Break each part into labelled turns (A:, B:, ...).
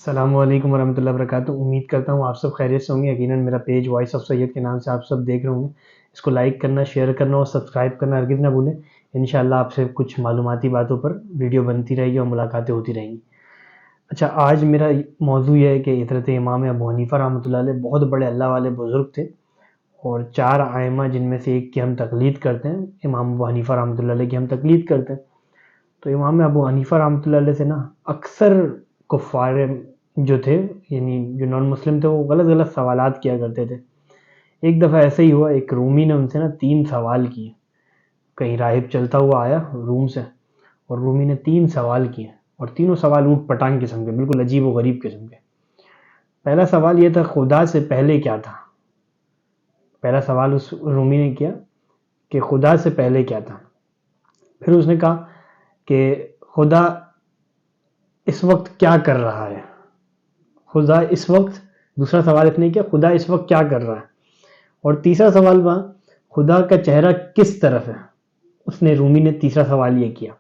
A: السلام علیکم ورحمۃ اللہ وبرکاتہ۔ امید کرتا ہوں آپ سب خیریت سے ہوں گے۔ یقیناً میرا پیج وائس آف سید کے نام سے آپ سب دیکھ رہے ہوں گے۔ اس کو لائک کرنا، شیئر کرنا اور سبسکرائب کرنا ہرگز نہ بھولیں۔ انشاءاللہ آپ سے کچھ معلوماتی باتوں پر ویڈیو بنتی رہے گی اور ملاقاتیں ہوتی رہیں گی۔ اچھا، آج میرا موضوع یہ ہے کہ حضرت امام ابو حنیفہ رحمۃ اللہ علیہ بہت بڑے اللہ والے بزرگ تھے، اور 4 ائمہ جن میں سے ایک کی ہم تقلید کرتے ہیں، امام ابو حنیفہ رحمۃ اللہ علیہ کی ہم تقلید کرتے ہیں۔ تو امام ابو حنیفہ رحمۃ اللہ علیہ سے نا اکثر کفار جو تھے، یعنی جو نان مسلم تھے، وہ غلط غلط سوالات کیا کرتے تھے۔ ایک دفعہ ایسا ہی ہوا، ایک رومی نے ان سے نا 3 سوال کیے۔ کہیں راہب چلتا ہوا آیا روم سے، اور رومی نے 3 سوال کیے، اور تینوں سوال اوٹ پٹانگ قسم کے، بالکل عجیب و غریب قسم کے۔ پہلا سوال یہ تھا، خدا سے پہلے کیا تھا؟ پہلا سوال اس رومی نے کیا کہ خدا سے پہلے کیا تھا؟ پھر اس نے کہا کہ خدا اس وقت کیا کر رہا ہے؟ خدا اس وقت، دوسرا سوال اس نے کیا، خدا اس وقت کیا کر رہا ہے؟ اور تیسرا سوال تھا، خدا کا چہرہ کس طرف ہے؟ اس نے رومی نے تیسرا سوال یہ کیا۔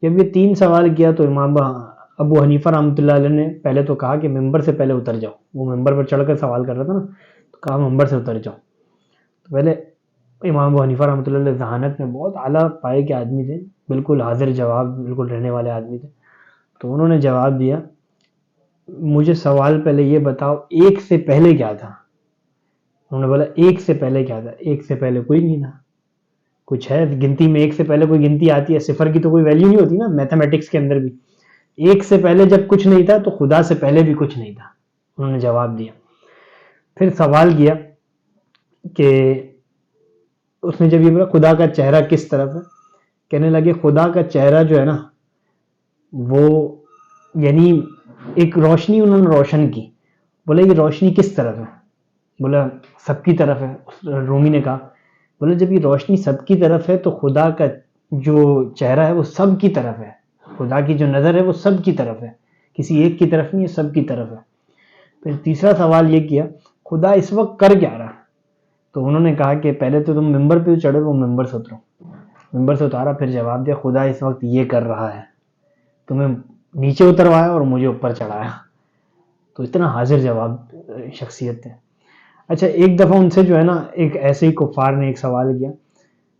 A: جب یہ 3 سوال کیا تو امام ابو حنیفہ رحمۃ اللہ علیہ نے پہلے تو کہا کہ ممبر سے پہلے اتر جاؤ۔ وہ ممبر پر چڑھ کر سوال کر رہا تھا نا، تو کہا ممبر سے اتر جاؤ۔ تو پہلے امام ابو حنیفہ رحمۃ اللہ علیہ ذہانت میں بہت اعلیٰ پائے کے آدمی تھے، بالکل حاضر جواب بالکل رہنے والے آدمی تھے۔ تو انہوں نے جواب دیا، مجھے سوال پہلے یہ بتاؤ، 1 سے پہلے کیا تھا؟ انہوں نے بولا 1 سے پہلے کیا تھا؟ 1 سے پہلے کوئی نہیں تھا۔ کچھ ہے گنتی میں 1 سے پہلے کوئی گنتی آتی ہے؟ صفر کی تو کوئی ویلیو نہیں ہوتی نا، میتھمیٹکس کے اندر بھی 1 سے پہلے جب کچھ نہیں تھا تو خدا سے پہلے بھی کچھ نہیں تھا۔ انہوں نے جواب دیا۔ پھر سوال کیا کہ اس نے جب یہ بولا خدا کا چہرہ کس طرف ہے، کہنے لگے خدا کا چہرہ جو ہے نا، وہ یعنی ایک روشنی انہوں نے روشن کی۔ بولا یہ روشنی کس طرف ہے؟ بولا سب کی طرف ہے۔ رومی نے کہا، بولا جب یہ روشنی سب کی طرف ہے تو خدا کا جو چہرہ ہے وہ سب کی طرف ہے، خدا کی جو نظر ہے وہ سب کی طرف ہے، کسی ایک کی طرف نہیں ہے، سب کی طرف ہے۔ پھر تیسرا سوال یہ کیا، خدا اس وقت کر کیا رہا؟ تو انہوں نے کہا کہ پہلے تو تم ممبر پہ چڑھے، وہ ممبر سے اترو۔ ممبر سے اتارا، پھر جواب دیا خدا اس وقت یہ کر رہا ہے، تمہیں نیچے اتروایا اور مجھے اوپر چڑھایا۔ تو اتنا حاضر جواب شخصیت تھے۔ اچھا، ایک دفعہ ان سے جو ہے نا ایک ایسے ہی کفار نے ایک سوال کیا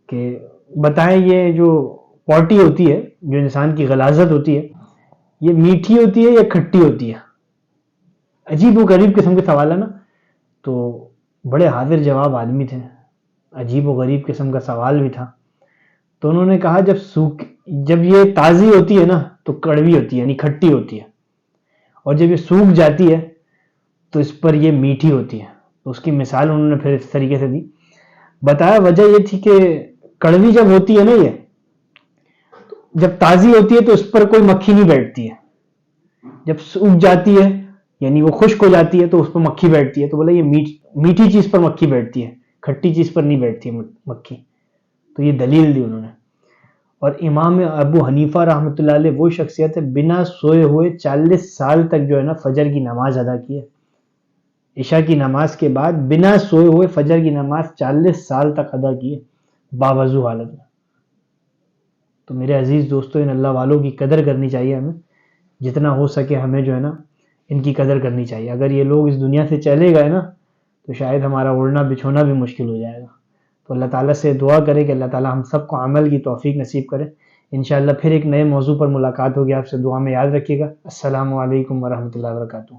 A: کہ بتائیں یہ جو پوٹی ہوتی ہے، جو انسان کی غلاظت ہوتی ہے، یہ میٹھی ہوتی ہے یا کھٹی ہوتی ہے؟ عجیب و غریب قسم کے سوال ہے نا۔ تو بڑے حاضر جواب آدمی تھے، عجیب و غریب قسم کا سوال بھی تھا۔ تو انہوں نے کہا جب یہ تازی ہوتی ہے نا تو کڑوی ہوتی ہے، یعنی کھٹی ہوتی ہے، اور جب یہ سوکھ جاتی ہے تو اس پر یہ میٹھی ہوتی ہے۔ تو اس کی مثال انہوں نے پھر اس طریقے سے دی، بتایا وجہ یہ تھی کہ کڑوی جب ہوتی ہے نا، یہ جب تازی ہوتی ہے تو اس پر کوئی مکھی نہیں بیٹھتی ہے، جب سوکھ جاتی ہے یعنی وہ خشک ہو جاتی ہے تو اس پر مکھی بیٹھتی ہے۔ تو بولا یہ میٹھی چیز پر مکھی بیٹھتی ہے، کھٹی چیز پر نہیں بیٹھتی ہے مکھی۔ تو یہ دلیل دی انہوں نے۔ اور امام ابو حنیفہ رحمۃ اللہ علیہ وہ شخصیت ہے، بنا سوئے ہوئے 40 سال تک جو ہے نا فجر کی نماز ادا کی ہے۔ عشاء کی نماز کے بعد بنا سوئے ہوئے فجر کی نماز 40 سال تک ادا کی ہے، باوضو حالت میں۔ تو میرے عزیز دوستو، ان اللہ والوں کی قدر کرنی چاہیے ہمیں، جتنا ہو سکے ہمیں جو ہے نا ان کی قدر کرنی چاہیے۔ اگر یہ لوگ اس دنیا سے چلے گئے نا تو شاید ہمارا اڑنا بچھونا بھی مشکل ہو جائے گا۔ تو اللہ تعالیٰ سے دعا کرے کہ اللہ تعالیٰ ہم سب کو عمل کی توفیق نصیب کرے۔ انشاءاللہ پھر ایک نئے موضوع پر ملاقات ہوگی، آپ سے دعا میں یاد رکھیے گا۔ السلام علیکم ورحمۃ اللہ وبرکاتہ۔